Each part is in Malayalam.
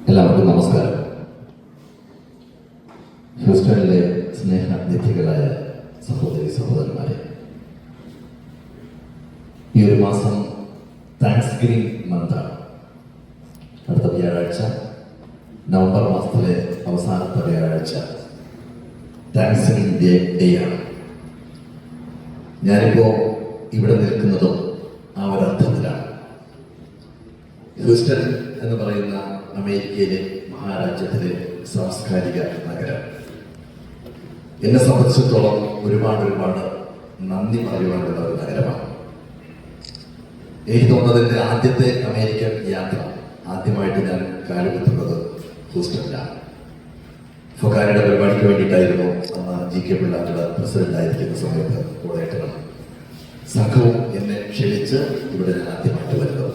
എല്ലാവർക്കും നമസ്കാരം. ഹ്യൂസ്റ്റണിലെ സ്നേഹനിധികളായ സഹോദരി സഹോദരന്മാരെ, ഈ ഒരു മാസം താങ്ക്സ് ഗിവിംഗ് മന്താണ്. അടുത്ത വ്യാഴാഴ്ച നവംബർ മാസത്തിലെ അവസാനത്തെ വ്യാഴാഴ്ച താങ്ക്സ് ഗിവിംഗ് ഡേ ആണ്. ഞാനിപ്പോൾ ഇവിടെ നിൽക്കുന്നതും ആ ഒരർത്ഥത്തിലാണ്. ഹ്യൂസ്റ്റൺ എന്ന് പറയുന്ന അമേരിക്കയിലെ മഹാരാജ്യത്തിലെ സാംസ്കാരിക നഗരം എന്നെ സംബന്ധിച്ചിടത്തോളം ഒരുപാട് നന്ദി പറയുവാനുള്ള ഒരു നഗരമാണ്. എനിക്ക് തോന്നുന്നത് എൻ്റെ ആദ്യത്തെ അമേരിക്കൻ യാത്ര ആദ്യമായിട്ട് ഞാൻ കാലുകുത്തുന്നത് ഹൂസ്റ്റണിലാണ്. ഫൊക്കാനയുടെ പരിപാടിക്ക് വേണ്ടിയിട്ടായിരുന്നു അന്ന് GK പിള്ളാരുടെ പ്രസിഡന്റ് ആയിരിക്കുന്ന സമയത്ത് കോളേറ്ററും സംഘവും എന്നെ ക്ഷണിച്ച് ഇവിടെ ഞാൻ ആദ്യമായിട്ട് വരുന്നത്.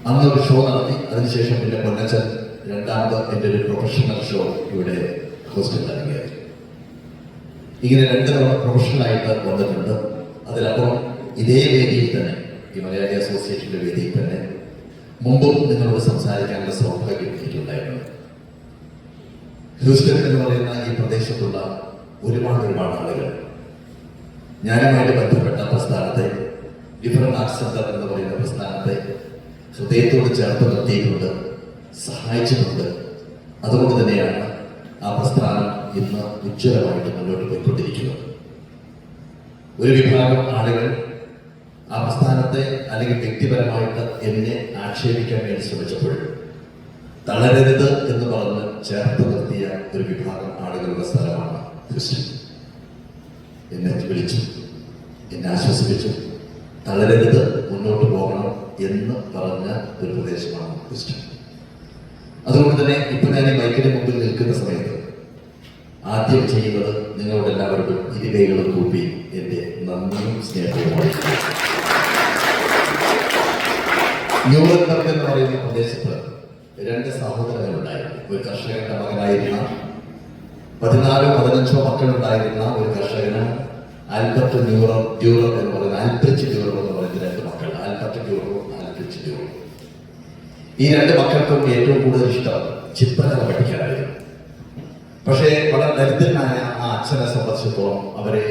അന്ന് ഒരു ഷോ നടത്തി. അതിനുശേഷം പിന്നെ പൊന്നച്ചൻ രണ്ടാമത് എൻ്റെ ഒരു പ്രൊഫഷണൽ ഷോ ഇവിടെ ഹോസ്റ്റലിൽ ഇറങ്ങിയായിരുന്നു. ഇങ്ങനെ 2 തവണ പ്രൊഫഷണലായിട്ട് വന്നിട്ടുണ്ട്. അതിലപ്പുറം ഇതേ വേദിയിൽ തന്നെ, ഈ മലയാളി അസോസിയേഷൻ്റെ വേദിയിൽ തന്നെ മുമ്പും നിങ്ങളോട് സംസാരിക്കാനുള്ള സൗഭാഗ്യം എനിക്കുണ്ടായിരുന്നു. ഹ്യൂസ്റ്റൺ എന്ന് പറയുന്ന ഈ പ്രദേശത്തുള്ള ഒരുപാട് ആളുകൾ ഞാനുമായിട്ട് ബന്ധപ്പെട്ട പ്രസ്ഥാനത്തെ, ഡിഫറൻറ്റ് ആർട്സ് സെന്റർ എന്ന് പറയുന്ന പ്രസ്ഥാനത്തെ ഹൃദയത്തോട് ചേർത്ത് നിർത്തിയിട്ടുണ്ട്, സഹായിച്ചിട്ടുണ്ട്. അതുകൊണ്ട് തന്നെയാണ് ആ പ്രസ്ഥാനം ഇന്ന് ഉജ്ജ്വലമായിട്ട് മുന്നോട്ട് പോയിക്കൊണ്ടിരിക്കുന്നത്. ഒരു വിഭാഗം ആളുകൾ ആ പ്രസ്ഥാനത്തെ അല്ലെങ്കിൽ വ്യക്തിപരമായിട്ട് എന്നെ ആക്ഷേപിക്കാൻ വേണ്ടി ശ്രമിച്ചപ്പോൾ തളരരുത് എന്ന് പറഞ്ഞ് ചേർത്ത് നിർത്തിയ ഒരു വിഭാഗം ആളുകളുടെ സ്ഥലമാണ് ഹ്യൂസ്റ്റൺ. എന്നെ വിളിച്ചു, എന്നെ ആശ്വസിപ്പിച്ചു, തളരരുത്, മുന്നോട്ട് പോകണം എന്ന് പറഞ്ഞ ഒരു പ്രദേശമാണ് ഹ്യൂസ്റ്റൺ. അതുകൊണ്ട് തന്നെ ഇപ്പൊ ഞാൻ ഈ മൈക്കിന് മുമ്പിൽ നിൽക്കുന്ന സമയത്ത് ആദ്യം ചെയ്യുന്നത് നിങ്ങളോട് എല്ലാവർക്കും ഇരുകൈകളും കൂപ്പി എന്റെ നന്ദിയും സ്നേഹവുമാണ്. ന്യൂറംബർഗ് എന്ന് പറയുന്ന പ്രദേശത്ത് 2 സഹോദരങ്ങളുണ്ടായിരുന്നു. ഒരു കർഷകന്റെ മകനായിരുന്ന 14-15 മക്കളുണ്ടായിരുന്ന ഒരു കർഷകന് ആൽബർട്ട് ഡ്യൂറർ എന്ന് പറയുന്ന ആൽബ്രിച്ച് ഡ്യൂറർ എന്ന് പറയുന്ന 2 മക്കൾ, ആൽബർട്ട് ഡ്യൂററും ആൽബ്രിച്ച് ഡ്യൂററും. ഈ 2 മക്കൾക്കും ഏറ്റവും കൂടുതൽ ഇഷ്ടം ചിത്രകല പഠിക്കാനായിരുന്നു. പക്ഷേ വളരെ ദരിദ്രനായ ആ അച്ഛനെ സംബന്ധിച്ചിടത്തോളം അവരെ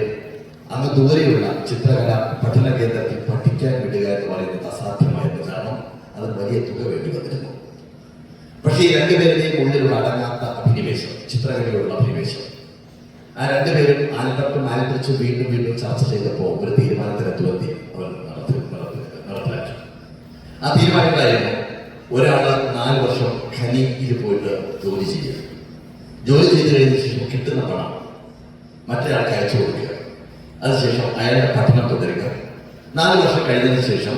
അങ്ങ് ദൂരെയുള്ള ചിത്രകല പഠന കേന്ദ്രത്തിൽ പഠിക്കാൻ വിടുക എന്ന് പറയുന്നത് അസാധ്യമായിരുന്നു. കാരണം അത് വലിയ തുക വേണ്ടി വന്നിരുന്നു. പക്ഷേ ഈ 2 പേരുടെയും ഉള്ളിലുള്ള അടങ്ങാത്ത അഭിനിവേശം, ചിത്രകലയുള്ള അഭിനിവേശം, ആ 2 പേരും ആൽബർട്ടും ആൽബ്രിച്ചും വീണ്ടും ചർച്ച ചെയ്തപ്പോൾ ഒരു തീരുമാനത്തിലെത്തുവെത്തി അവർ നടപ്പിലാക്കി. ആ തീരുമാനത്തിലായിരുന്നു ഒരാള് 4 വർഷം ഖനിയിൽ പോയിട്ട് ജോലി ചെയ്യുക. ജോലി ചെയ്ത് കഴിഞ്ഞ ശേഷം കിട്ടുന്ന പണം മറ്റൊരാൾക്ക് അയച്ചു കൊടുക്കുക. അതിനുശേഷം അയാളുടെ പഠനം തുടരുക. 4 വർഷം കഴിഞ്ഞതിന് ശേഷം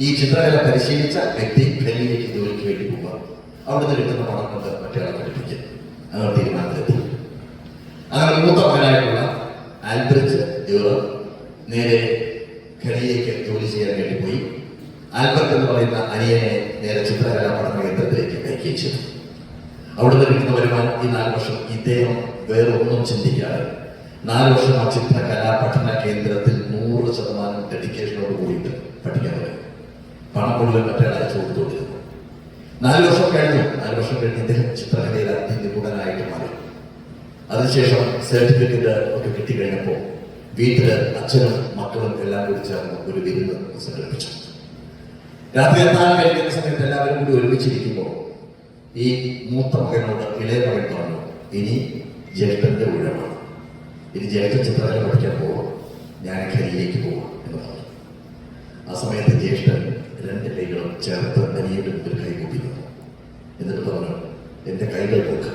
ഈ ചിത്രകല പരിശീലിച്ച വ്യക്തി ഖനിയിലേക്ക് ജോലിക്ക് വേണ്ടി പോവുക. അവിടുന്ന് കിട്ടുന്ന പണം കൊണ്ട് മറ്റൊരാളെ പഠിപ്പിക്കുക. അങ്ങനെ തീരുമാനത്തിലെത്തി. അങ്ങനെ മൂത്ത മകനായിട്ടുള്ള ആൽബ്രിച്ച് ഡ്യൂറർ നേരെ ഖനിയിലേക്ക് ജോലി ചെയ്യാൻ വേണ്ടി പോയി. ആൽബർട്ട് എന്ന് പറയുന്ന അനിയനെ നേരെ ചിത്രകലാ പഠന കേന്ദ്രത്തിലേക്ക് അയക്കുകയും ചെയ്തു. അവിടുന്ന് കിട്ടുന്ന വരുമാനം ഈ 4 വർഷം ഇദ്ദേഹം വേറെ ഒന്നും ചിന്തിക്കാതെ 4 വർഷം ആ ചിത്രകലാ പഠന കേന്ദ്രത്തിൽ 100% ഡെഡിക്കേഷനോട് കൂടിയിട്ട് പഠിക്കാൻ തുടങ്ങി. പണം മുഴുവൻ മറ്റൊരാൾ അയച്ചു കൊടുത്തുകൊണ്ടിരുന്നു. 4 വർഷം കഴിഞ്ഞു. 4 വർഷം കഴിഞ്ഞ് ഇദ്ദേഹം ചിത്രകലയിൽ അതിനിപുണനായിട്ട് മാറി. അതിനുശേഷം സർട്ടിഫിക്കറ്റ് ഒക്കെ കിട്ടിക്കഴിഞ്ഞപ്പോൾ വീട്ടില് അച്ഛനും മക്കളും എല്ലാം കൂടി ചേർന്ന് ഒരു വിരുന്ന് സംഘടിപ്പിച്ചു. രാത്രി എത്താൻ കഴിക്കുന്ന സമയത്ത് എല്ലാവരും കൂടി ഒരുമിച്ചിരിക്കുമ്പോൾ ഈ മൂത്ത മകനോട് ഇളയ മകൻ പറഞ്ഞു, ഇനി ജ്യേഷ്ഠന്റെ ഊഴമാണ്, ഇനി ജ്യേഷ്ഠ ചിത്രകല പഠിക്കാൻ പോവാം, ഞാൻ ഖനിയിലേക്ക് പോവാം എന്ന് പറഞ്ഞു. ആ സമയത്ത് ജ്യേഷ്ഠൻ 2 കൈകളും ചേർത്ത് അനിയന്റെ മുമ്പിൽ കൈകൂപ്പി നിന്നു. എന്നിട്ട് പറഞ്ഞു, എന്റെ കൈകൾ പോക്ക്,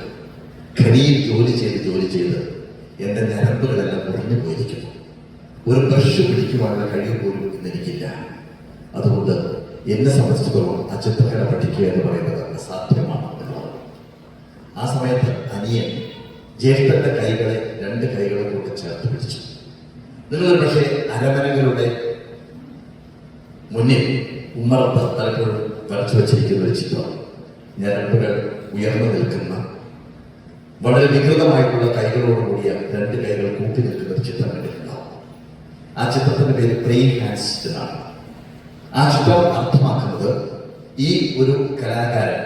ഖനിയിൽ ജോലി ചെയ്ത് എന്റെ ഞരമ്പുകളെല്ലാം മുറിഞ്ഞു പോയിരിക്കുന്നു. ഒരു ബ്രഷ് പിടിക്കുവാനുള്ള കഴിവ് പോലും ഇന്നെനിക്കില്ല. അതുകൊണ്ട് എന്നെ സംബന്ധിച്ചിടത്തോളം ആ ചിത്രകല പഠിക്കുക എന്ന് പറയുന്നത് അസാധ്യമാണ് എന്ന് പറഞ്ഞു. ആ സമയത്ത് അനിയൻ ജ്യേഷ്ഠന്റെ കൈകളെ 2 കൈകളെ കൊണ്ട് ചേർത്ത് പിടിച്ചു. നിങ്ങളൊരു പക്ഷേ അരമനകളുടെ മുന്നിൽ ഉമ്മറത്ത് പലപ്പോഴും വരച്ചു വച്ചിരിക്കുന്ന ഒരു ചിത്രം, ഞരമ്പുകൾ ഉയർന്നു നിൽക്കുന്ന വളരെ വികൃതമായിട്ടുള്ള കൈകളോടുകൂടിയ 2 കൈകൾ കൂട്ടി നിൽക്കുന്ന ഒരു ചിത്രം കണ്ടിട്ടുണ്ടാവും. ആ ചിത്രത്തിന്റെ പേര് പ്രെയിങ് ഹാൻഡ്സ് എന്നാണ്. ആ ചിത്രം അർത്ഥമാക്കുന്നത് ഈ ഒരു കലാകാരൻ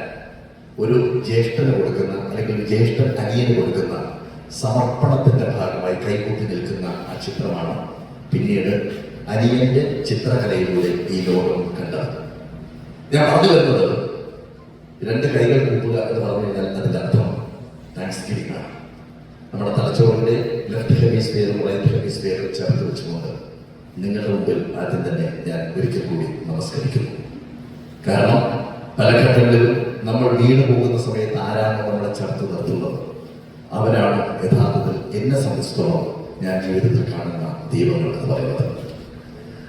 ഒരു ജ്യേഷ്ഠന് കൊടുക്കുന്ന അല്ലെങ്കിൽ ഒരു ജ്യേഷ്ഠൻ അനിയന് കൊടുക്കുന്ന സമർപ്പണത്തിന്റെ ഭാഗമായി കൈകൂട്ടി നിൽക്കുന്ന ആ ചിത്രമാണ് പിന്നീട് അനിയന്റെ ചിത്രകലയിലൂടെ ഈ ലോകം കണ്ടത്. ഞാൻ പറഞ്ഞു വരുന്നത്, രണ്ട് കൈകൾ കൂട്ടുക എന്ന് പറഞ്ഞു കഴിഞ്ഞാൽ അതിന്റെ അർത്ഥം താങ്ക്സ് ഗിവിംഗ് ആണ്. നമ്മുടെ തലച്ചോറിന്റെ ലെഫ്റ്റ് ഹെമിസ്ഫിയറും റൈറ്റ് ഹെമിസ്ഫിയറും ചേർത്ത് വെച്ചുകൊണ്ട് നിങ്ങളുടെ മുമ്പിൽ ആദ്യം തന്നെ ഞാൻ ഒരിക്കൽ കൂടി നമസ്കരിക്കുന്നു. കാരണം പല ഘട്ടങ്ങളിലും നമ്മൾ വീണു പോകുന്ന സമയത്ത് ആരാണ് നമ്മളെ ചേർത്ത് നിർത്തുന്നത്? അവരാണ് യഥാർത്ഥത്തിൽ എന്നെ സംബന്ധിച്ചിടത്തോളം ഞാൻ ജീവിതത്തിൽ കാണുന്ന ദൈവങ്ങൾ എന്ന് പറയുന്നത്.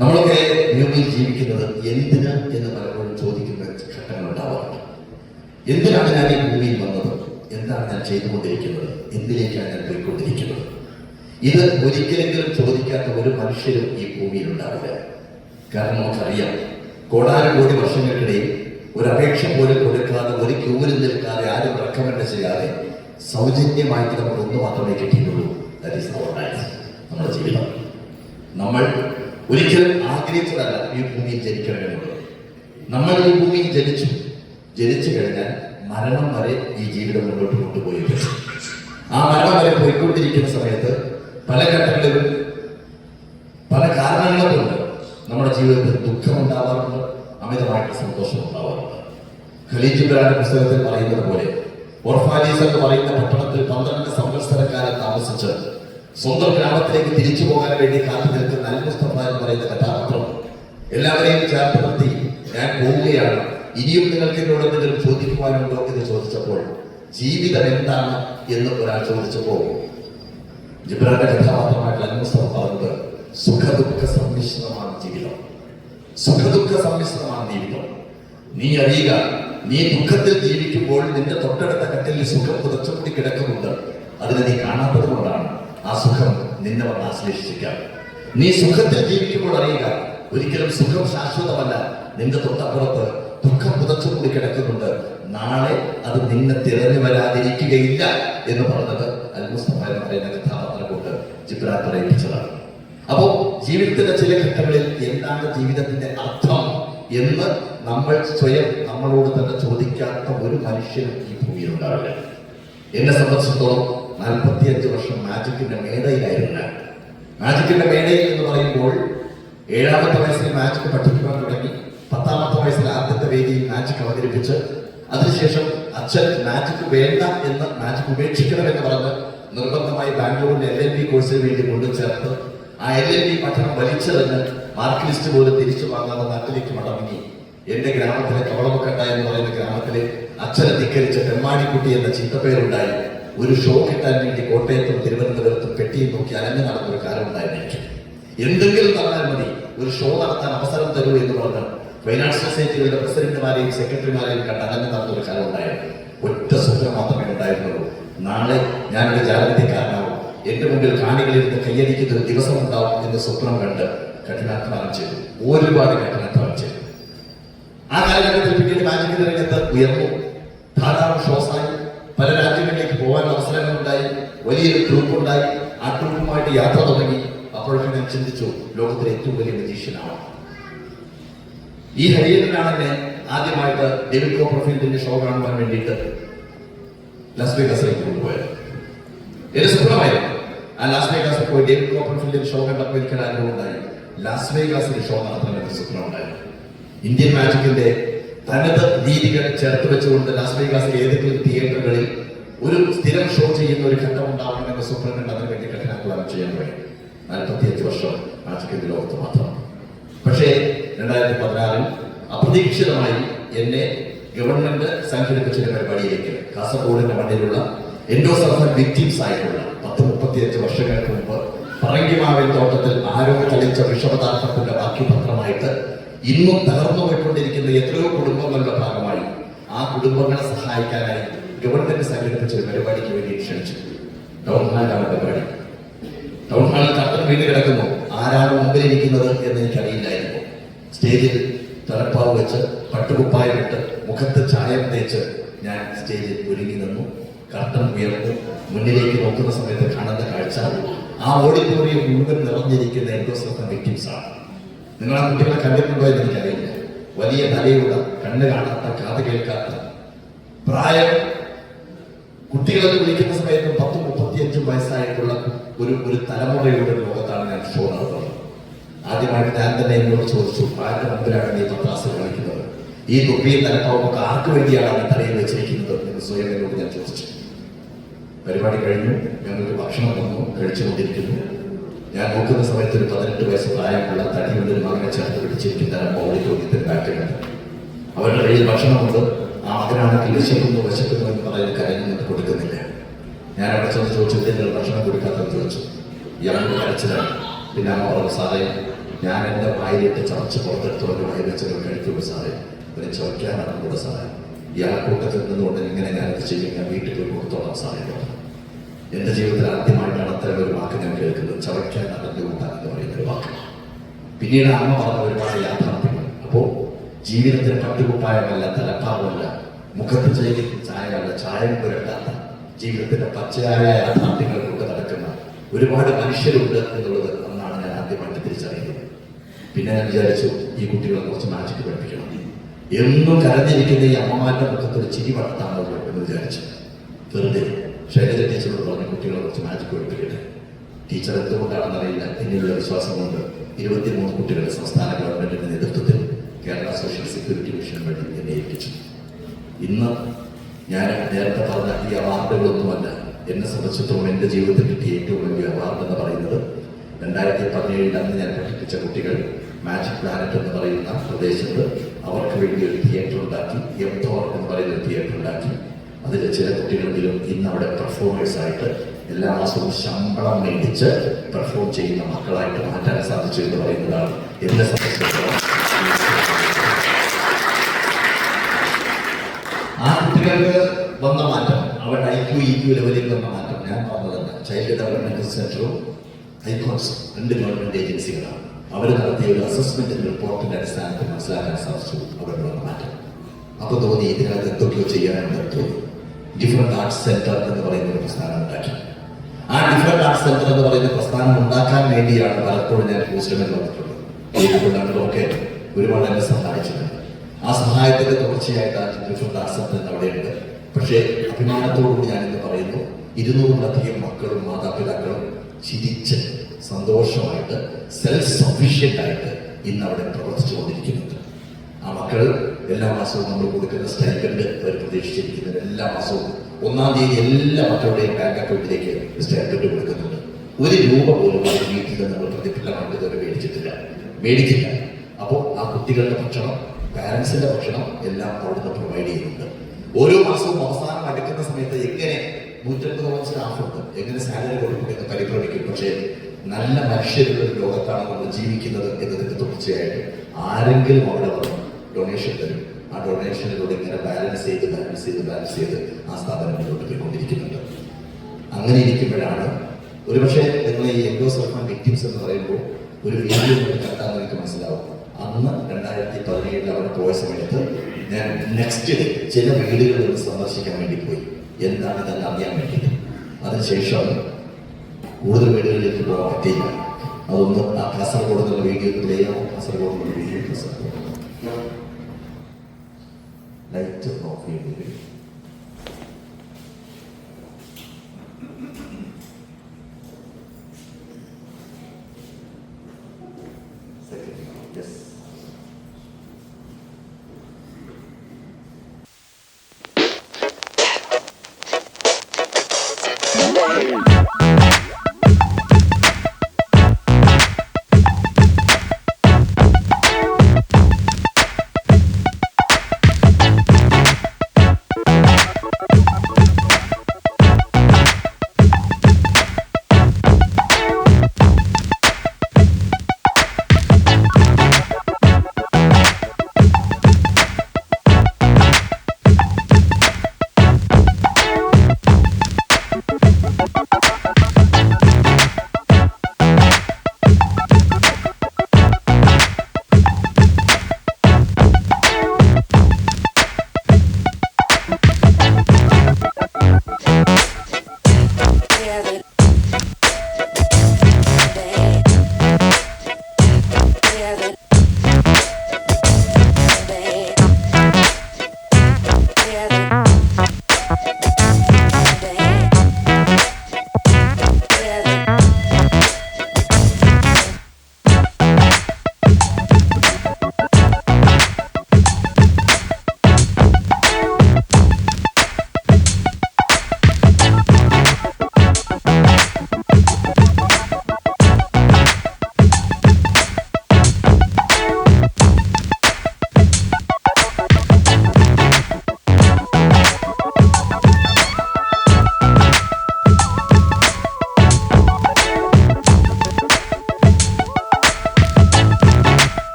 നമ്മളൊക്കെ ഭൂമിയിൽ ജീവിക്കുന്നത് എന്തിന് എന്ന് പലപ്പോഴും ചോദിക്കുന്ന ഘട്ടങ്ങൾ ഉണ്ടാവാറുണ്ട്. എന്തിനാണ് ഞാൻ ഈ ഭൂമിയിൽ വന്നത്? എന്താണ് ഞാൻ ചെയ്തുകൊണ്ടിരിക്കുന്നത്? എന്തിലേക്കാണ് ഞാൻ പോയിക്കൊണ്ടിരിക്കുന്നത്? ഇത് ഒരിക്കലെങ്കിലും ചോദിക്കാത്ത ഒരു മനുഷ്യരും ഈ ഭൂമിയിൽ ഉണ്ടാവില്ല. കാരണം നമുക്കറിയാം, കോടാനുകോടി വർഷങ്ങൾക്കിടയിൽ ഒരു അപേക്ഷ പോലും കൊടുക്കാതെ, ഒരു ക്യൂവിൽ നിൽക്കാതെ, ആരും റെക്കമെൻഡ് ചെയ്യാതെ സൗജന്യമായിട്ട് നമുക്ക് ഒന്ന് മാത്രമേ കിട്ടിയിട്ടുള്ളൂ. ദാറ്റ് ഈസ് അവർ ലൈഫ്, നമ്മുടെ ജീവിതം. നമ്മൾ ഒരിക്കലും ആഗ്രഹിച്ചതല്ല ഈ ഭൂമിയിൽ ജനിക്കണമെന്നുള്ളത്. നമ്മൾ ഈ ഭൂമിയിൽ ജനിച്ചു കഴിഞ്ഞാൽ മരണം വരെ ഈ ജീവിതം മുന്നോട്ട് കൊണ്ടുപോയി. ആ മരണം വരെ പോയിക്കൊണ്ടിരിക്കുന്ന സമയത്ത് പല ഘട്ടങ്ങളിലും പല കാരണങ്ങൾ കൊണ്ട് നമ്മുടെ ജീവിതത്തിൽ ദുഃഖം ഉണ്ടാവാറുണ്ട്, അമിതമായിട്ട് സന്തോഷം ഉണ്ടാവാറുണ്ട്. ഖലീൽ ജിബ്രാന്റെ പുസ്തകത്തിൽ പറയുന്നത് പോലെ, ഓർഫാനീസ് എന്ന് പറയുന്ന പട്ടണത്തിൽ 12 സംവത്സരക്കാലം താമസിച്ച് സ്വന്തം ഗ്രാമത്തിലേക്ക് തിരിച്ചു പോകാൻ വേണ്ടി കാത്തു നിൽക്കുന്ന അൽ മുസ്തഫ എന്ന് പറയുന്ന കഥാപാത്രം എല്ലാവരെയും ചേർത്ത് നിർത്തി, ഞാൻ പോവുകയാണ്, ഇനിയും നിങ്ങൾക്ക് എന്നോട് എന്തെങ്കിലും ചോദിക്കുവാനുണ്ടോ എന്ന് ചോദിച്ചപ്പോൾ, ജീവിതം എന്താണ് എന്ന് ഒരാൾ ചോദിച്ചപ്പോൾ ജിബ്രാന്റെ കഥാപാത്രമായിട്ട് അൽ മുസ്തഫ പറഞ്ഞത്, സുഖദുഃഖ സമ്മിശ്രമാണ് ജീവിതം. സുഖദുഃഖ സമ്മിശ്രമാണ് ജീവിതം. നീ അറിയുക, നീ ദുഃഖത്തിൽ ജീവിക്കുമ്പോൾ നിന്റെ തൊട്ടടുത്ത കട്ടിലിൽ സുഖം പുതച്ചുകൂടി കിടക്കുന്നുണ്ട്. അതിനെ നീ കാണാത്തത് കൊണ്ടാണ് ആ സുഖം നിന്നെ വന്ന് ആശ്ലേഷിക്കാം. നീ സുഖത്തിൽ ജീവിക്കുമ്പോൾ അറിയുക, ഒരിക്കലും സുഖം ശാശ്വതമല്ല. നിന്റെ തൊട്ടപ്പുറത്ത് ദുഃഖം പുതച്ചുകൂടി കിടക്കുന്നുണ്ട്. നാളെ അത് നിന്നെ തിരഞ്ഞു വരാതിരിക്കുകയില്ല എന്ന് പറഞ്ഞത് അൽ മുസ്തഫ എന്ന് പറയുന്ന കഥാപാത്രം കൊണ്ട് ജിബ്രാൻ പറയിപ്പിച്ചതാണ്. അപ്പോ ജീവിതത്തിന്റെ ചില ഘട്ടങ്ങളിൽ എന്താണ് ജീവിതത്തിന്റെ അർത്ഥം എന്ന് നമ്മൾ സ്വയം നമ്മളോട് തന്നെ ചോദിക്കാത്ത ഒരു മനുഷ്യനും ഈ ഭൂമിയിൽ ഉണ്ടാവില്ല. എന്നെ സംബന്ധിച്ചിടത്തോളം 45 വർഷം മാജിക്കിന്റെ മേടയിലായിരുന്നു. മാജിക്കിന്റെ മേടയിൽ എന്ന് പറയുമ്പോൾ 7ാമത്തെ വയസ്സിൽ മാജിക് പഠിക്കുവാൻ തുടങ്ങി. 10ാമത്തെ വയസ്സിൽ ആദ്യത്തെ വേദിയിൽ മാജിക് അവതരിപ്പിച്ച്, അതിനുശേഷം അച്ഛൻ മാജിക് വേണ്ട എന്ന്, മാജിക് ഉപേക്ഷിക്കണമെന്ന് പറഞ്ഞ് നിർബന്ധമായി ബാംഗ്ലൂരിന്റെ LLB കോഴ്സിന് വേണ്ടി കൊണ്ടുചേർത്ത് ആ LLB പഠനം വലിച്ചെറിഞ്ഞ് മാർക്ക് ലിസ്റ്റ് പോലും തിരിച്ചു വാങ്ങാതെ നാട്ടിലേക്ക് മടങ്ങി. എന്റെ ഗ്രാമത്തിലെ കവളമക്കട്ട എന്ന് പറയുന്ന ഗ്രാമത്തിലെ അച്ഛനെ ധിക്കരിച്ച പെമ്മാടിക്കുട്ടി എന്ന ചീത്തപ്പേരുണ്ടായി. ഒരു ഷോ കിട്ടാൻ വേണ്ടി കോട്ടയത്തും തിരുവനന്തപുരത്തും പെട്ടിയും നോക്കി അലഞ്ഞു നടന്നൊരു കാലം ഉണ്ടായിരുന്നു എനിക്ക്. എന്തെങ്കിലും നടന്നാൽ മതി, ഒരു ഷോ നടത്താൻ അവസരം തരൂ എന്ന് പറഞ്ഞ് ഫൈനാൻസ് സൊസൈറ്റികളുടെ പ്രസിഡന്റുമാരെയും സെക്രട്ടറിമാരെയും കണ്ട് അലഞ്ഞു നടന്നൊരു കാലം ഉണ്ടായിരുന്നു. ഒറ്റ സ്വപ്നം മാത്രമേ ഉണ്ടായിരുന്നുള്ളൂ, നാളെ ഞാനൊരു ജാഗ്രതക്കാരനാവും, എന്റെ മുമ്പിൽ കാണികളിരുന്ന് കയ്യടിക്കുന്ന ഒരു ദിവസം ഉണ്ടാവും എന്ന് സ്വപ്നം കണ്ട് കഠിനാധ്വാനം ചെയ്തു. ഒരുപാട് കഠിനാധ്വാനം ചെയ്തു. ആ കാലഘട്ടത്തിൽ പിന്നീട് മാജിക് രംഗത്ത് ഉയർന്നു. ധാരാളം ഷോസായി, പല രാജ്യങ്ങളിലേക്ക് പോകാൻ അവസരങ്ങളുണ്ടായി, വലിയൊരു ട്രൂപ്പ് ഉണ്ടായി. ആ ട്രൂപ്പുമായിട്ട് യാത്ര തുടങ്ങി. അപ്പോഴൊക്കെ ഞാൻ ചിന്തിച്ചു, ലോകത്തിലെ ഏറ്റവും വലിയ മജീഷ്യനാണ്. ഈ ഹരിയനാണ് എന്നെ ആദ്യമായിട്ട് ഡേവിഡ് കോപ്പർഫീൽഡിന്റെ ഷോ കാണുവാൻ വേണ്ടിയിട്ട് ലാസ് വേഗസിലേക്ക് കൊണ്ടുപോയത്. എന്റെ സ്വപ്നമായിരുന്നു ആ ലാസ് വേഗാസിൽ പോയി ഡേവിഡ് കോപ്പർഫീൽഡിന്റെ ഷോ കണ്ടപ്പോൾ എനിക്ക് ആഗ്രഹം ഉണ്ടായി, ലാസ് വേഗാസിൽ ഷോ നടത്തണമെന്ന് സ്വപ്നം ഉണ്ടായിരുന്നു. ഇന്ത്യൻ മാജിക്കിന്റെ തനത് രീതികൾ ചേർത്ത് വെച്ചുകൊണ്ട് ലാസ് വേഗാസിലെ ഏതെങ്കിലും തിയേറ്ററുകളിൽ ഒരു സ്ഥിരം ഷോ ചെയ്യുന്ന ഒരു ഘട്ടം ഉണ്ടാവണമെന്ന് സ്വപ്നം കണ്ട് അതിന് വേണ്ടി കഠിനാധ്വാനം ചെയ്യാൻ പോയി. 45 വർഷം മാജിക്കിന്റെ ലോകത്ത് മാത്രം. പക്ഷേ 2016 അപ്രതീക്ഷിതമായി എന്നെ ഗവൺമെന്റ് സംഘടിപ്പിച്ച പരിപാടിയിലേക്ക്, കാസർഗോഡിന്റെ മണ്ണിലുള്ള എൻഡോസൾഫാൻ വിക്ടിംസ് ആയിട്ടുള്ള 35 വർഷങ്ങൾക്ക് മുമ്പ് പറങ്കിമാവിൻ തോട്ടത്തിൽ ആരോ കളിച്ച വിഷപദാർത്ഥത്തിന്റെ ബാക്കി പത്രമായിട്ട് ഇന്നും തകർന്നു പോയിക്കൊണ്ടിരിക്കുന്ന എത്രയോ കുടുംബങ്ങളുടെ ഭാഗമായി ആ കുടുംബങ്ങളെ സഹായിക്കാനായി ഗവൺമെന്റ് സംഘടിപ്പിച്ച ഒരു പരിപാടിക്ക് വേണ്ടി ക്ഷണിച്ചു. ടൗൺ ഹാളിലാണ് പരിപാടി. ടൗൺ ഹാളിൽ കർട്ടൻ വീണ് കിടക്കുന്നു. ആരാണ് മുമ്പിലിരിക്കുന്നത് എന്ന് എനിക്കറിയില്ലായിരുന്നു. സ്റ്റേജിൽ തലപ്പാവ് വെച്ച് പട്ടുകുപ്പായമിട്ട് മുഖത്ത് ചായം തേച്ച് ഞാൻ സ്റ്റേജിൽ ഒരുങ്ങി നിന്നു. കർട്ടൻ ഉയർന്നു. മുന്നിലേക്ക് നോക്കുന്ന സമയത്ത് കാണുന്ന കാഴ്ച ആ ഓഡിറ്റോറിയം മുഴുവൻ നിറഞ്ഞിരിക്കുന്ന എൻഡോസൾഫാൻ വിക്ടിംസ് ആണ്. നിങ്ങൾ ആ കുട്ടികളെ കണ്ടിട്ടുണ്ടോ എന്ന് എനിക്കറിയില്ല. വലിയ തലയുള്ള, കണ്ണ് കാണാത്ത, കാത് കേൾക്കാത്ത, പ്രായം കുട്ടികളെ വിളിക്കുന്ന സമയത്ത് 10-35 വയസ്സായിട്ടുള്ള ഒരു തലമുറയുടെ ലോകത്താണ് ഞാൻ ഷോ നടത്തുന്നത്. ആദ്യമായിട്ട് ഞാൻ തന്നെ എന്നോട് ചോദിച്ചു, ആരുടെ മുമ്പിലാണ് നീ പത്രാസ് കളിക്കുന്നത്? ഈ തൊപ്പിയും തലപ്പാവൊക്കെ ആർക്ക് വേണ്ടിയാണ് തലയിൽ വെച്ചിരിക്കുന്നത് എന്ന് സ്വയം എന്നോട് ഞാൻ ചോദിച്ചു. പരിപാടി കഴിഞ്ഞു, ഞങ്ങൾക്ക് ഭക്ഷണം വന്നു, കഴിച്ചുകൊണ്ടിരിക്കുന്നു. ഞാൻ നോക്കുന്ന സമയത്ത് ഒരു 18 വയസ്സ് പ്രായമുള്ള തടിയുള്ളൊരു മകനെ ചേർത്ത് പിടിച്ചിരിക്കുന്ന ഓഡിറ്റോറിയത്തിൽ ബാക്കിലുണ്ട്. അവരുടെ കയ്യിൽ ഭക്ഷണമുണ്ട്. ആ മകനാണെങ്കിൽ വിശക്കുന്നു എന്ന് പറയുന്ന കാര്യങ്ങൾ കൊടുക്കുന്നില്ല. ഞാൻ അവിടെ ചെന്ന് ചോദിച്ചു, നിങ്ങൾ ഭക്ഷണം കൊടുക്കാത്തെന്ന് ചോദിച്ചു. ഇയാൾക്ക് കരച്ചിലാണ്. പിന്നെ അമ്മ പറഞ്ഞു, സാറേ ഞാൻ എൻ്റെ വായിലിട്ട് ചവച്ച് പുറത്തെടുത്തോണ്ട് വായി വെച്ചൊരു കഴിക്കുള്ളൂ സാറേ, പിന്നെ ചവയ്ക്കാനാണ് കൂടെ സാറേ. ഇയാളെ കൂട്ടത്തിൽ നിന്നുകൊണ്ട് ഇങ്ങനെ ഞാനത് ചെയ്യും, ഞാൻ വീട്ടിൽ പോയി കൊടുത്തോളാം സാറേ. എൻ്റെ ജീവിതത്തിൽ ആദ്യമായിട്ടാണ് അത്തരം ഒരു വാക്ക് ഞാൻ കേൾക്കുന്നത്, ചവയ്ക്കാൻ നടന്നു കൂട്ടാൻ എന്ന് പറയുന്ന ഒരു വാക്ക്. പിന്നീട് അമ്മ പറഞ്ഞ ഒരുപാട് യാഥാർത്ഥ്യങ്ങൾ. അപ്പോൾ ജീവിതത്തിന് പട്ടുകുപ്പായമല്ല, തലപ്പാവല്ല, മുഖത്ത് ചെയ്തിരിക്കുന്ന ചായയല്ല, ചായം പുരട്ടാത്ത ജീവിതത്തിന്റെ പച്ചയായ യാഥാർത്ഥ്യങ്ങൾ കൊണ്ട് നടക്കുന്ന ഒരുപാട് മനുഷ്യരുണ്ട് എന്നുള്ളത് അന്നാണ് ഞാൻ ആദ്യമായിട്ട് തിരിച്ചറിയുന്നത്. പിന്നെ ഞാൻ വിചാരിച്ചു, ഈ കുട്ടികളെ കുറച്ച് മാജിക് പഠിപ്പിക്കണം. എന്നും കരഞ്ഞിരിക്കുന്ന ഈ അമ്മമാരുടെ മുഖത്തൊരു ചിരി വളർത്താണല്ലോ എന്ന് വിചാരിച്ചു. വെറുതെ ശൈലജ ടീച്ചറോട് പറഞ്ഞ കുട്ടികളെ കുറച്ച് മാജിക് പഠിപ്പിക്കട്ടെ. ടീച്ചർ എന്തുകൊണ്ടാണെന്നറിയില്ല, എന്നിലുള്ള വിശ്വാസം കൊണ്ട് 23 കുട്ടികളെ സംസ്ഥാന ഗവൺമെന്റിന്റെ നേതൃത്വത്തിൽ കേരള സോഷ്യൽ സെക്യൂരിറ്റി മിഷൻ വഴി എന്നെ ഏൽപ്പിച്ചു. ഇന്ന് ഞാൻ നേരത്തെ പറഞ്ഞ ഈ അവാർഡുകളൊന്നുമല്ല എന്നെ സംബന്ധിച്ചിടത്തോളം എൻ്റെ ജീവിതത്തിൽ കിട്ടിയ ഏറ്റവും വലിയ അവാർഡ് എന്ന് പറയുന്നത് 2017 അന്ന് ഞാൻ പഠിപ്പിച്ച കുട്ടികൾ മാജിക് പ്ലാനറ്റ് എന്ന് പറയുന്ന പ്രദേശത്ത് അവർക്ക് വേണ്ടി ഒരു തിയേറ്റർ ഉണ്ടാക്കി, എംതോർ എന്ന് പറയുന്ന ഒരു തിയേറ്റർ ഉണ്ടാക്കി. അതിൽ ചില കുട്ടികളെങ്കിലും ഇന്ന് അവിടെ പെർഫോമേഴ്സായിട്ട് എല്ലാ മാസവും ശമ്പളം മേടിച്ച് പെർഫോം ചെയ്യുന്ന മക്കളായിട്ട് മാറ്റാൻ സാധിച്ചു എന്ന് പറയുന്നതാണ് എന്നെ സംബന്ധിച്ചിടത്തോളം. ആ കുട്ടികൾക്ക് വന്ന മാറ്റം, അവരുടെ IQ ലെവലിൽ വന്ന മാറ്റം ഞാൻ പറഞ്ഞതല്ല. ചൈൽഡ് ഡെവലപ്മെന്റ് സെന്ററും ഐക്കോൺസ് 2 ഗവൺമെന്റ് ഏജൻസികളാണ്. അവർ നടത്തിയ ഒരു അസസ്മെന്റ് റിപ്പോർട്ടിന്റെ അടിസ്ഥാനത്തിൽ മനസ്സിലാക്കാൻ സാധിച്ചു അവരുടെ വന്ന മാറ്റം. അപ്പോൾ തോന്നി ഇതിനകത്ത് എന്തൊക്കെയോ ചെയ്യാനുണ്ട് തോന്നി. ഡിഫറെന്റ് ആർട്സ് സെന്റർ എന്ന് പറയുന്ന ഒരു പ്രസ്ഥാനം ഉണ്ടാക്കി. ആ ഡിഫറെന്റ് ആർട്സ് സെന്റർ എന്ന് പറയുന്ന പ്രസ്ഥാനം ഉണ്ടാക്കാൻ വേണ്ടിയാണ് പലപ്പോഴും ഞാൻ പോസ്റ്റ്മെന്റ് വന്നിട്ടുള്ളത്. ഒക്കെ ഒരുപാട് എന്നെ സഹായിച്ചിട്ടുണ്ട്. ആ സഹായത്തിന്റെ തുടർച്ചയായിട്ട് ഡിഫറെന്റ് ആർട്സ് സെന്റർ അവിടെയുണ്ട്. പക്ഷേ അഭിമാനത്തോടുകൂടി ഞാനിന്ന് പറയുന്നു, 200-ലധികം മക്കളും മാതാപിതാക്കളും ചിരിച്ച് സന്തോഷമായിട്ട് സെൽഫ് സഫീഷ്യന്റ് ആയിട്ട് ഇന്ന് അവിടെ പ്രവർത്തിച്ചുകൊണ്ടിരിക്കുന്നുണ്ട്. ആ മക്കൾ എല്ലാ മാസവും നമ്മൾ കൊടുക്കുന്ന സ്റ്റൈപ്പൻഡ് അവർ പ്രതീക്ഷിച്ചിരിക്കുന്നത് എല്ലാ മാസവും 1-ാം തീയതി എല്ലാ മക്കളുടെയും ബാങ്ക് അക്കൗണ്ടിലേക്ക് സ്റ്റൈപ്പൻഡ് കൊടുക്കുന്നുണ്ട്. 1 രൂപ പോലും അവർ വീട്ടിൽ നമ്മൾ പ്രതിഫലമായിട്ട് ഇതുവരെ മേടിക്കില്ല. അപ്പോൾ ആ കുട്ടികളുടെ ഭക്ഷണം, പാരൻസിന്റെ ഭക്ഷണം എല്ലാം അവിടുന്ന് പ്രൊവൈഡ് ചെയ്യുന്നുണ്ട്. ഓരോ മാസവും അവസാനം അടുക്കുന്ന സമയത്ത് എങ്ങനെ 150 സ്റ്റാഫുണ്ട്, എങ്ങനെ സാലറി കൊടുക്കുമെന്ന് പരിഭ്രമിക്കും. പക്ഷേ നല്ല മനുഷ്യരുടെ ഒരു ലോകത്താണ് നമ്മൾ ജീവിക്കുന്നത് എന്നതിന്റെ തുടർച്ചയായിട്ട് ആരെങ്കിലും അവിടെ വന്ന് ഡൊണേഷൻ തരും. ആ ഡൊണേഷനിലൂടെ ഇങ്ങനെ ബാലൻസ് ചെയ്ത് ആ സ്ഥാപനം മുന്നോട്ട് പോയിക്കൊണ്ടിരിക്കുന്നുണ്ട്. അങ്ങനെ ഇരിക്കുമ്പോഴാണ് ഒരുപക്ഷെ നിങ്ങൾ ഈ എൻഡോസൾഫാൻ വിക്ടിംസ് എന്ന് പറയുമ്പോൾ ഒരു വീഡിയോ കണ്ടാൽ നിങ്ങൾക്ക് മനസ്സിലാവും. അന്ന് 2017 അവിടെ പോയ സമയത്ത് ഞാൻ നെക്സ്റ്റ് ഡേ ചില വീടുകളിൽ സന്ദർശിക്കാൻ വേണ്ടി പോയി, എന്താണ് ഇതെന്ന് അറിയാൻ വേണ്ടിയിട്ട്. അതിനുശേഷം കൂടുതൽ വീടുകളിലേക്ക് പോകാൻ പറ്റിയില്ല. അതൊന്ന് ആ കാസർഗോഡ് എന്നുള്ള വീഡിയോ പ്ലേ ആവും. കാസർഗോഡ് എന്നുള്ള വീഡിയോ ലൈറ്റ് ഓഫ് ചെയ്ത്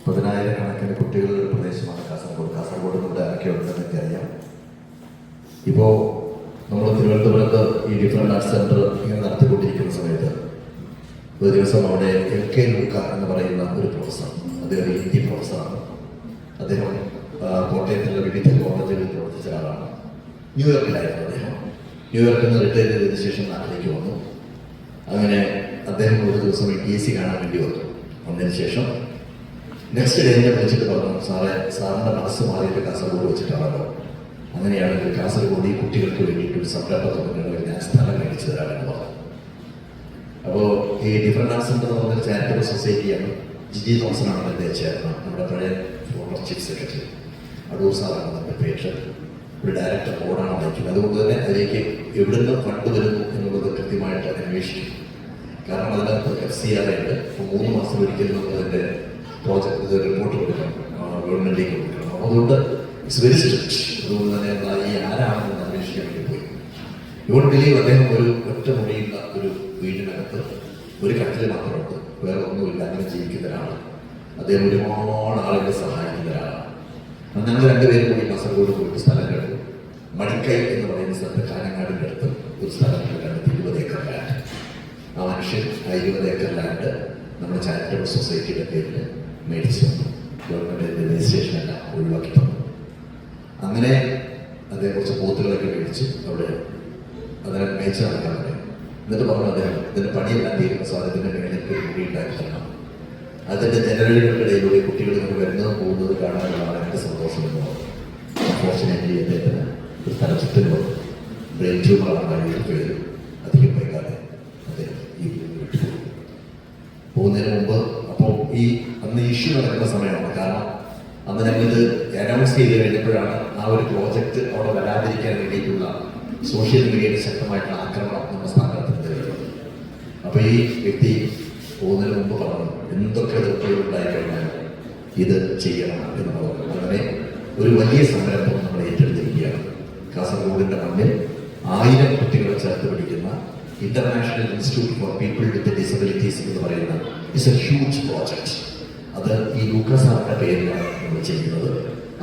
10,000-കണക്കിന് കുട്ടികളുടെ പ്രദേശമാണ് കാസർഗോഡ്. കാസർഗോഡ് നമ്മുടെ ആരൊക്കെ ഉണ്ടെന്നൊക്കെ അറിയാം. ഇപ്പോൾ നമ്മൾ തിരുവനന്തപുരത്ത് ഈ ഡിഫറൻറ്റ് ആർട്സ് സെൻറ്റർ ഇങ്ങനെ നടത്തിക്കൊണ്ടിരിക്കുന്ന സമയത്ത് ഒരു ദിവസം അവിടെ LK ലൂക്ക എന്ന് പറയുന്ന ഒരു പ്രൊഫസർ, അദ്ദേഹം ഹിന്ദി പ്രൊഫസറാണ്. അദ്ദേഹം കോട്ടയത്തുള്ള വിവിധ കോളേജുകളിൽ പ്രവർത്തിച്ച ആളാണ്. ന്യൂയോർക്കിലായിരുന്നു അദ്ദേഹം. ന്യൂയോർക്കിൽ നിന്ന് റിട്ടയർ ചെയ്തതിനു ശേഷം നാട്ടിലേക്ക് വന്നു. അങ്ങനെ അദ്ദേഹം ഒരു ദിവസം ഈ TC കാണാൻ വേണ്ടി വന്നതിന് ശേഷം നെക്സ്റ്റ് ഡേ എന്നെ വിളിച്ചിട്ട് പറഞ്ഞു, സാറിൻ്റെ മനസ്സ് മാറിയിട്ട് കാസർഗോഡ് വെച്ചിട്ടാണല്ലോ, അങ്ങനെയാണെങ്കിൽ കാസർഗോഡ് ഈ കുട്ടികൾക്ക് വേണ്ടിയിട്ട് ഒരു സംരംഭം തുടങ്ങണമെങ്കിൽ ഞാൻ സ്ഥലം മേടിച്ചു തരാമെന്ന് പറഞ്ഞു. അപ്പോൾ ഈ ഡിഫറൻറ്റ് ആർട്സ് സെൻ്റർ എന്ന് പറഞ്ഞൊരു ചാരിറ്റബിൾ സൊസൈറ്റിയാണ്. ജിജി തോമസനാണ് എൻ്റെ ചെയർമാൻ, നമ്മുടെ പഴയ ഫോർമർ ചീഫ് സെക്രട്ടറി. അടൂർ സാറാണ് നമ്മുടെ പേര്. ഒരു ഡയറക്ടർ ബോർഡാണ് നയിക്കുന്നത്. അതുകൊണ്ട് തന്നെ അതിലേക്ക് എവിടുന്ന് ഫണ്ട് വരുന്നു എന്നുള്ളത് കൃത്യമായിട്ട് അന്വേഷിക്കും. കാരണം അതിനകത്ത് FCRA ഉണ്ട്. ഇപ്പോൾ 3 മാസം ഒരിക്കലും നമ്മൾ അതിൻ്റെ പ്രോജക്റ്റ് റിപ്പോർട്ട് കൊടുക്കണം, ഗവൺമെൻറ്റിലേക്ക് കൊടുക്കണം. അതുകൊണ്ട് ഇറ്റ്സ് വെരി സ്ട്രിക്റ്റ്. അതുകൊണ്ട് തന്നെ ഈ ആരാണെന്ന് അന്വേഷിക്കാൻ വേണ്ടി പോയി. യുവൺ ബിലീവ് അദ്ദേഹം ഒരു ഒറ്റ മുറിയുള്ള ഒരു വീടിനകത്ത് ഒരു കട്ടിൽ മാത്രമുണ്ട്, വേറെ ഒന്നുമില്ല, അങ്ങനെ ജീവിക്കുന്ന ഒരാളാണ്. അദ്ദേഹം ഒരുപാട് ആളുകളെ സഹായിക്കുന്ന ഒരാളാണ്. ഞങ്ങൾ രണ്ടുപേരും കൂടി കാസർഗോഡ് പോയിട്ട് സ്ഥലം കണ്ടു. മടിക്കൈ എന്ന് പറയുന്ന സ്ഥലത്ത് കാഞ്ഞങ്ങാടിൻ്റെ അടുത്ത് ഒരു സ്ഥലം കണ്ടു, 20 ഏക്കർ ലാൻഡ്. ആ മനുഷ്യൻ 20 ഏക്കർ ലാൻഡ് നമ്മുടെ ചാരിറ്റബിൾ സൊസൈറ്റിയുടെ പേരിൽ മേടിച്ചു തന്നു. ഗവൺമെൻറ് രജിസ്ട്രേഷൻ എല്ലാം ഒഴിവാക്കി തന്നു. അങ്ങനെ അദ്ദേഹം കുറച്ച് പോത്തുകളൊക്കെ മേടിച്ച് അവിടെ അതിനെ മേച്ച് നടക്കാൻ പറയും. എന്നിട്ട് പറഞ്ഞു അദ്ദേഹം ഇതിൻ്റെ പണിയെല്ലാം തീരുന്ന സാധനത്തിൻ്റെ മേലേക്ക് ഒരു മുറി ഉണ്ടാക്കി തരണം. അതിൻ്റെ ജനറലുകൾക്കിടയിലൂടെ കുട്ടികൾ ഇങ്ങനെ വരുന്നതും പോകുന്നത് കാണാനുള്ളതാണ് എൻ്റെ സന്തോഷം എന്ന് പറഞ്ഞു. അൺഫോർച്ചുനേറ്റ്ലി അദ്ദേഹത്തിന് ഒരു തലചുറ്റൽ വന്നു. ബ്രെയിൻ ട്യൂമറാണ് പേര്. അധികം വൈകാതെ അദ്ദേഹം ഈ വീട്ടിൽ പോകുന്നതിന് മുമ്പ് അപ്പോൾ അന്ന് ഇഷ്യൂ നടക്കുന്ന സമയമാണ്. കാരണം അന്ന് ഞങ്ങളിത് അനൗൺസ് ചെയ്ത് കഴിഞ്ഞപ്പോഴാണ് ആ ഒരു പ്രോജക്റ്റ് അവിടെ വരാതിരിക്കാൻ വേണ്ടിയിട്ടുള്ള സോഷ്യൽ മീഡിയയുടെ ശക്തമായിട്ടുള്ള ആക്രമണം നമ്മുടെ സ്ഥാപനത്തിൽ വരുന്നത്. അപ്പോൾ ഈ വ്യക്തി പോകുന്നതിന് മുമ്പ് പറഞ്ഞു, എന്തൊക്കെ എതിർപ്പുകൾ ഉണ്ടായിക്കഴിഞ്ഞാൽ ഇത് ചെയ്യണം എന്ന് പറഞ്ഞു. അങ്ങനെ ഒരു വലിയ സംരംഭം നമ്മൾ ഏറ്റെടുത്തിരിക്കുകയാണ്. കാസർഗോഡിൻ്റെ മണ്ണിൽ 1000 കുട്ടികളെ ചേർത്ത് പിടിക്കുന്ന international institute for people with disabilities എന്ന് പറയുന്ന ഇറ്റ്സ് എ ഹ്യൂജ് പ്രോജക്റ്റ്. അത് ഈ ലൂക്ക സാറിൻ്റെ പേരിലാണ് നമ്മൾ ചെയ്യുന്നത്.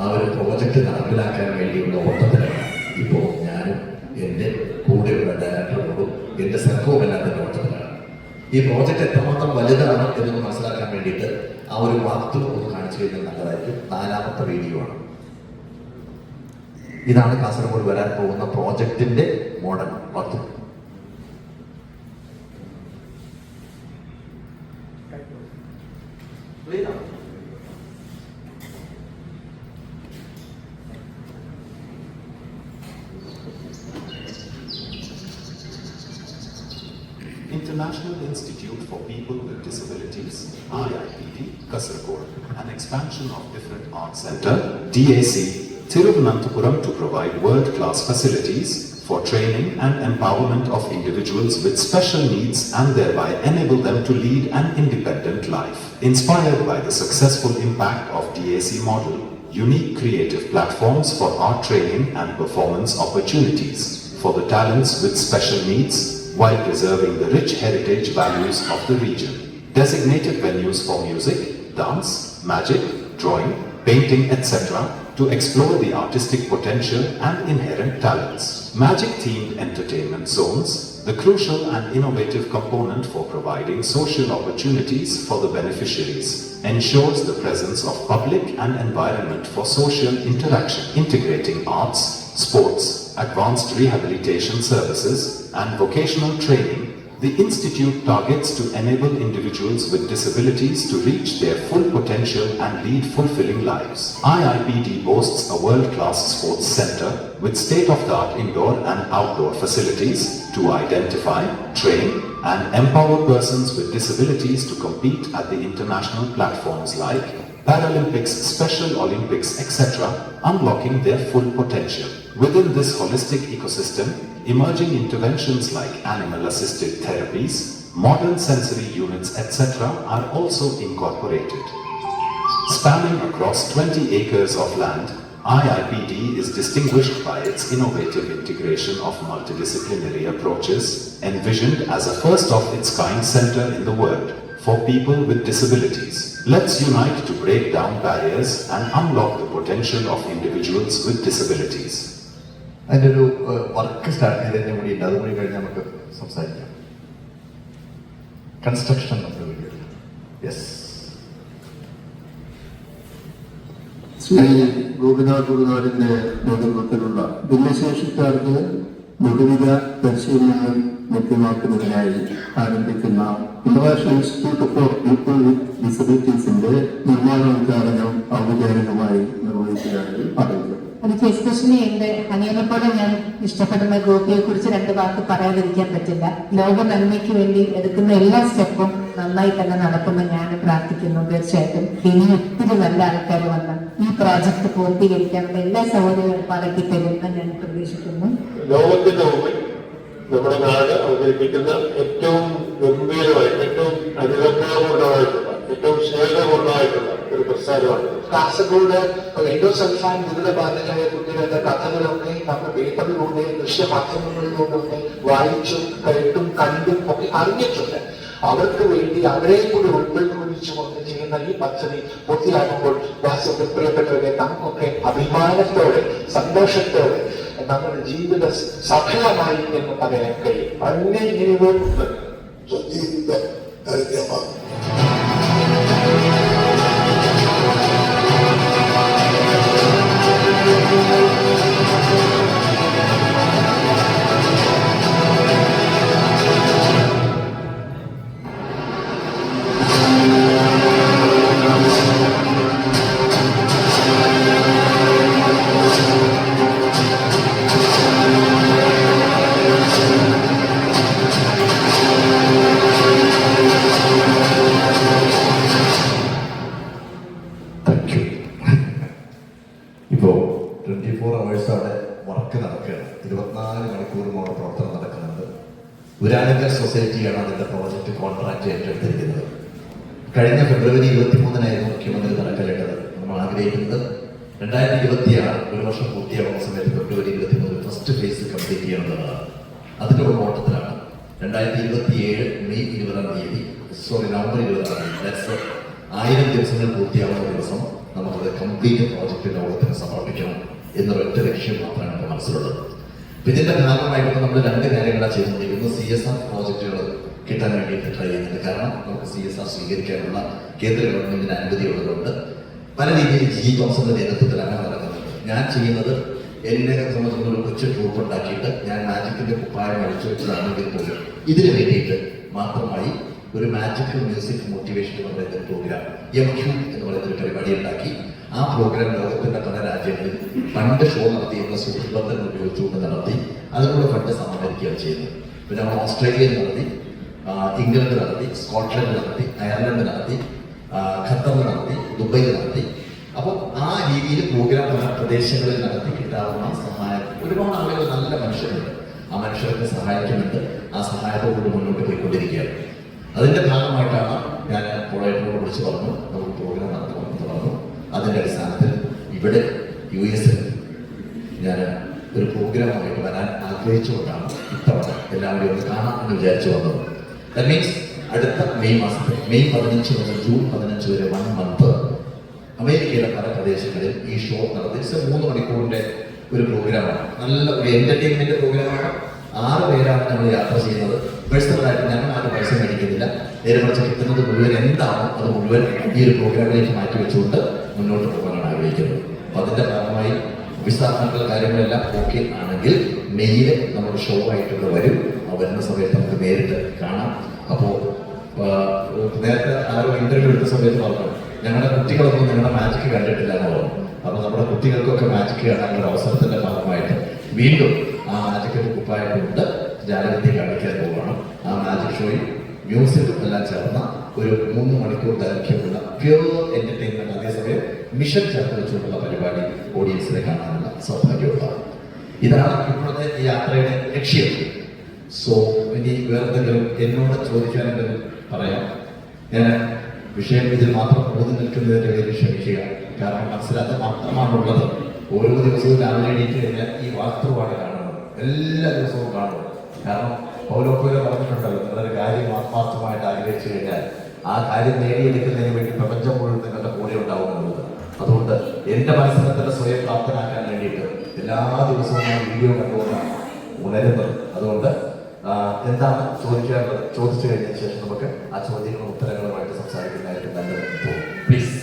ആ ഒരു പ്രോജക്റ്റ് നടപ്പിലാക്കാൻ വേണ്ടിയുള്ള ഓട്ടത്തിലാണ് ഇപ്പോൾ ഞാനും എൻ്റെ കൂടെയുള്ള ഡയറക്ടറോടും എൻ്റെ സംഘവും എല്ലാത്തിൻ്റെ ഓട്ടത്തിലാണ്. ഈ പ്രോജക്റ്റ് എത്രമാത്രം വലുതാണ് എന്ന് മനസ്സിലാക്കാൻ വേണ്ടിയിട്ട് ആ ഒരു വാർത്ത ഒന്ന് കാണിച്ചു കഴിഞ്ഞാൽ നല്ലതായിരിക്കും. 4ാമത്തെ വീഡിയോ ആണ്. ഇതാണ് കാസർഗോഡ് വരാൻ പോകുന്ന പ്രോജക്റ്റിന്റെ മോഡൽ വാർത്ത. International Institute for People with Disabilities, IIPD, Kasaragod, an expansion of different art center, DAC, Thiruvananthapuram to provide world-class facilities for training and empowerment of individuals with special needs and thereby enable them to lead an independent life. Inspired by the successful impact of DAC model, unique creative platforms for art training and performance opportunities for the talents with special needs, while preserving the rich heritage values of the region. Designated venues for music, dance, magic, drawing, painting, etc. to explore the artistic potential and inherent talents. Magic-themed entertainment zones, the crucial and innovative component for providing social opportunities for the beneficiaries, ensures the presence of public and environment for social interaction, integrating arts, sports, advanced rehabilitation services, and vocational training. The Institute targets to enable individuals with disabilities to reach their full potential and lead fulfilling lives. IIPD boasts a world-class sports center with state-of-the-art indoor and outdoor facilities to identify, train, and empower persons with disabilities to compete at the international platforms like Paralympics, Special Olympics, etc., unlocking their full potential. Within this holistic ecosystem, emerging interventions like animal-assisted therapies, modern sensory units, etc. are also incorporated. Spanning across 20 acres of land, IIPD is distinguished by its innovative integration of multidisciplinary approaches, envisioned as a first-of-its-kind center in the world for people with disabilities. Let's unite to break down barriers and unlock the potential of individuals with disabilities. അതിൻ്റെ ഒരു വർക്ക് സ്റ്റാർട്ട് ചെയ്തതിൻ്റെ കൂടി ഉണ്ട്, അതുകൂടി കഴിഞ്ഞ് നമുക്ക് സംസാരിക്കാം. Construction of the video. Yes. Shri Gopinath ഗുരുനാഥിന്റെ നേതൃത്വത്തിലുള്ള ഭിന്നശേഷിക്കാർക്ക് ബഹുവിധ പരിശീലനങ്ങൾ ലഭ്യമാക്കുന്നതിനായി ആരംഭിക്കുന്ന international institute for people with ഡിസബിലിറ്റീസിന്റെ നിർമ്മാണോദ്ഘാടനം ഔപചാരികമായി നിർവഹിക്കുകയാണ് അറിയിക്കുന്നത്. എനിക്ക് എസ്പെഷ്യലി എന്റെ അനിയനെപ്പോലെ ഞാൻ ഇഷ്ടപ്പെടുന്ന ഗോപിയെ കുറിച്ച് രണ്ട് വാക്ക് പറയാതിരിക്കാൻ പറ്റില്ല. ലോക നന്മയ്ക്ക് വേണ്ടി എടുക്കുന്ന എല്ലാ സ്റ്റെപ്പും നന്നായി തന്നെ നടക്കുമെന്ന് ഞാൻ പ്രാർത്ഥിക്കുന്നു. തീർച്ചയായിട്ടും ഇനി ഒത്തിരി നല്ല ആൾക്കാർ വന്ന് ഈ പ്രോജക്ട് പൂർത്തീകരിക്കാനുള്ള എല്ലാ സൗകര്യങ്ങളും പാലക്കി തരുമെന്ന് ഞാൻ പ്രതീക്ഷിക്കുന്നു. ലോകത്തിന്റെ മുമ്പിൽ നമ്മുടെ നാട് അവതരിപ്പിക്കുന്ന ഏറ്റവും ഗംഭീരമായിട്ട്, ഏറ്റവും അനുകമ്പമുള്ളതായിട്ടുള്ള, ഏറ്റവും സ്നേഹമുള്ളതായിട്ടുള്ള ഒരു പ്രസ്ഥാനമാണ്. കാസർഗോഡ് എൻഡോസൾഫാൻ ദുരിതബാധിതരായ കുട്ടികളുടെ കഥകളൊക്കെ നമ്മൾ പേപ്പറിലൂടെ ദൃശ്യമാധ്യമങ്ങളിലൂടെ വായിച്ചും കേട്ടും കണ്ടും ഒക്കെ അറിഞ്ഞിട്ടുണ്ട്. അവർക്ക് വേണ്ടി അവരെ കൂടി ഉൾക്കൊള്ളിച്ചുകൊണ്ട് ചെയ്യുന്ന ഈ പദ്ധതി പൂർത്തിയാകുമ്പോൾ വാസ്തവത്തിൽ പ്രിയപ്പെട്ടവരെ നമുക്കൊക്കെ അഭിമാനത്തോടെ സന്തോഷത്തോടെ നമ്മുടെ ജീവിത സഫലമായി എന്ന് പറയാൻ കഴിയും. അങ്ങനെ ജീവിതം കാര്യമാണ്. ഇപ്പോൾ 24 hours അവിടെ വർക്ക് നടക്കുകയാണ്. 24 മണിക്കൂറും അവിടെ പ്രവർത്തനം നടക്കുന്നുണ്ട്. ഉരാനഗർ സൊസൈറ്റിയാണ് അതിൻ്റെ പ്രോജക്റ്റ് കോൺട്രാക്ട് ഏറ്റെടുത്തിരിക്കുന്നത്. കഴിഞ്ഞ ഫെബ്രുവരി 23-നായിരുന്നു മുഖ്യമന്ത്രി നടക്കലേണ്ടത്. നമ്മൾ ആഗ്രഹിക്കുന്നത് 2026 ഒരു വർഷം പൂർത്തിയാകുന്ന സമയത്ത് ഫെബ്രുവരി 23 ഫസ്റ്റ് ഫേസ് കംപ്ലീറ്റ് ചെയ്യണമെന്നതാണ്. അതിൻ്റെ ഒരു ഓട്ടത്തിലാണ് 2027 മെയ് 20-ാം തീയതി, നവംബർ 20-ാം തീയതി, 1000 ദിവസങ്ങൾ പൂർത്തിയാവുന്ന ദിവസം നമുക്കത് കംപ്ലീറ്റ് പ്രോജക്റ്റ് ലോകത്തിന് സമർപ്പിക്കണം എന്നൊരൊറ്റ ലക്ഷ്യം മാത്രമാണ് എൻ്റെ മനസ്സിലുള്ളത്. ഇതിന്റെ ഭാഗമായിട്ട് നമ്മൾ രണ്ട് കാര്യങ്ങളാണ് ചെയ്തുകൊണ്ടിരിക്കുന്നത്. CSR പ്രോജക്റ്റുകൾ കിട്ടാൻ വേണ്ടിയിട്ട് ട്രൈ ചെയ്യുന്നുണ്ട്. കാരണം നമുക്ക് CSR സ്വീകരിക്കാനുള്ള കേന്ദ്ര ഗവൺമെന്റിന് അനുമതി ഉള്ളതുകൊണ്ട് പല രീതിയിൽ ജി തോമസിന്റെ നേതൃത്വത്തിൽ അങ്ങനെ നടക്കുന്നുണ്ട്. ഞാൻ ചെയ്യുന്നത് എന്നെ സംബന്ധിക്കുന്ന ഒരു കൊച്ചു ട്രൂപ്പ് ഉണ്ടാക്കിയിട്ട് ഞാൻ മാജിക്കിന്റെ കുപ്പായം അഴിച്ചു വെച്ചതാണെങ്കിൽ പോലും ഇതിന് വേണ്ടിയിട്ട് മാത്രമായി ഒരു മാജിക്കൽ മ്യൂസിക് മോട്ടിവേഷൻ എന്ന് പറയുന്ന പ്രോഗ്രാം MQ എന്ന് പറയുന്ന ഒരു പരിപാടി ഉണ്ടാക്കി ആ പ്രോഗ്രാം ലോകത്തിന്റെ പല രാജ്യങ്ങളിൽ ഫണ്ട് ഷോ നടത്തിയുള്ള സുഹൃത്തുബന്ധങ്ങൾ ഉപയോഗിച്ചുകൊണ്ട് നടത്തി അതിനുള്ള ഫണ്ട് സമാഹരിക്കുകയാണ് ചെയ്യുന്നത്. പിന്നെ നമ്മൾ ഓസ്ട്രേലിയയിൽ നടത്തി, ഇംഗ്ലണ്ട് നടത്തി, സ്കോട്ട്ലൻഡ് നടത്തി, അയർലൻഡ് നടത്തി, ഖത്തറിൽ നടത്തി, ദുബൈയിൽ നടത്തി. അപ്പോൾ ആ രീതിയിൽ പ്രോഗ്രാം പല പ്രദേശങ്ങളിൽ നടത്തി കിട്ടാവുന്ന സഹായം ഒരുപാട് ആളുകൾ നല്ല മനുഷ്യരുണ്ട്. ആ മനുഷ്യർക്ക് സഹായിക്കുന്നുണ്ട്. ആ സഹായത്തോടുകൂടി മുന്നോട്ട് പോയിക്കൊണ്ടിരിക്കുകയാണ്. അതിന്റെ ഭാഗമായിട്ടാണ് ഞാൻ കോളേജിനോട് വിളിച്ച് പറഞ്ഞു നമുക്ക് പ്രോഗ്രാം നടത്തണമെന്ന് പറഞ്ഞു. അതിന്റെ അടിസ്ഥാനത്തിൽ ഇവിടെ US ഞാൻ ഒരു പ്രോഗ്രാമായിട്ട് വരാൻ ആഗ്രഹിച്ചുകൊണ്ടാണ് ഇത്തവണ എല്ലാവരെയും ഒന്ന് കാണാം എന്ന് വിചാരിച്ചു വന്നത്. ദാറ്റ് മീൻസ് അടുത്ത മെയ് മാസത്തിൽ മെയ് 15 മുതൽ ജൂൺ 15 വരെ 1 മന്ത് അമേരിക്കയിലെ പല പ്രദേശങ്ങളിൽ ഈ ഷോ നടത്തി 3 മണിക്കൂറിന്റെ ഒരു പ്രോഗ്രാമാണ്. നല്ല ഒരു എന്റർടൈൻമെന്റ് പ്രോഗ്രാമാണ്. 6 പേരാണ് നമ്മൾ യാത്ര ചെയ്യുന്നത്. പേഴ്സണലായിട്ട് ഞങ്ങൾ ആരും പൈസ മേടിക്കുന്നില്ല. നേരെ മറിച്ച് കിട്ടുന്നത് മുഴുവൻ എന്താണോ അത് മുഴുവൻ ഈ ഒരു പ്രോഗ്രാമിലേക്ക് മാറ്റി വെച്ചുകൊണ്ട് മുന്നോട്ട് പോകാനാണ് ആഗ്രഹിക്കുന്നത്. അപ്പോൾ അതിന്റെ ഭാഗമായി വിസാഖാക്കളുടെ കാര്യങ്ങളെല്ലാം ഓക്കെ ആണെങ്കിൽ മെയ്യിൽ നമ്മുടെ ഷോ ആയിട്ടുള്ള വരും. വരുന്ന സമയത്ത് നമുക്ക് നേരിട്ട് കാണാം. അപ്പോൾ നേരത്തെ ആരോ ഇന്റർവ്യൂ എടുത്ത സമയത്ത് പറഞ്ഞു ഞങ്ങളുടെ കുട്ടികളൊന്നും നിങ്ങളുടെ മാജിക് കണ്ടിട്ടില്ല എന്ന് പറഞ്ഞു. അപ്പോൾ നമ്മുടെ കുട്ടികൾക്കൊക്കെ മാജിക് കാണാനുള്ള അവസരത്തിന്റെ ഭാഗമായിട്ട് വീണ്ടും ആ മാജിക്കിന്റെ കുപ്പായത്തുകൊണ്ട് ജാലകത്തെ കാണിക്കാൻ പോവുകയാണ്. ആ മാജിക് ഷോയിൽ മ്യൂസിക് എല്ലാം ചേർന്ന ഒരു 3 മണിക്കൂർ ദൈർഘ്യമുള്ള പ്യൂർ എന്റർടൈൻമെന്റ്, അതേസമയം മിഷൻ ചേർത്ത് വെച്ചുകൊണ്ടുള്ള പരിപാടി ഓഡിയൻസിനെ കാണാനുള്ള സൗഭാഗ്യമുണ്ടാകും. ഇതാണ് ഇപ്പോഴത്തെ ഈ യാത്രയുടെ ലക്ഷ്യം. സോ ഇനി വേറെന്തെങ്കിലും എന്നോട് ചോദിക്കാനെന്തെങ്കിലും പറയാം. ഞാൻ വിഷയം ഇതിൽ മാത്രം ഓതി നിൽക്കുന്നതിന്റെ പേരിൽ ക്ഷമിക്കുക. കാരണം മനസ്സിലാത്ത മാത്രമാണുള്ളത്. ഓരോ ദിവസവും രാവിലെ എണീറ്റ് കഴിഞ്ഞാൽ ഈ വാസ്തുവാണ് കാണുന്നത്. എല്ലാ ദിവസവും കാണുന്നത്. കാരണം പൗലോപ്പോല പറഞ്ഞിട്ടുണ്ടല്ലോ, നിങ്ങളൊരു കാര്യം ആത്മാർത്ഥമായിട്ട് ആഗ്രഹിച്ചു കഴിഞ്ഞാൽ ആ കാര്യം നേടിയെടുക്കുന്നതിന് വേണ്ടി പ്രപഞ്ചം മുഴുവൻ നിങ്ങളുടെ കൂടെ ഉണ്ടാവുമെന്നുള്ളത്. അതുകൊണ്ട് എന്റെ മനസ്സിനെ തന്നെ സ്വയം പ്രാപ്തനാക്കാൻ വേണ്ടിയിട്ട് എല്ലാ ദിവസവും ഞാൻ വീഡിയോ കണ്ടുകൊണ്ടാണ് ഉണരുന്നത്. അതുകൊണ്ട് എന്താണ് ചോദിക്കാനുള്ളത് ചോദിച്ചു കഴിഞ്ഞതിന് ശേഷം നമുക്ക് ആ ചോദ്യങ്ങളും ഉത്തരങ്ങളുമായിട്ട് സംസാരിക്കുന്നതായിട്ട് നല്ലത്. പ്ലീസ്.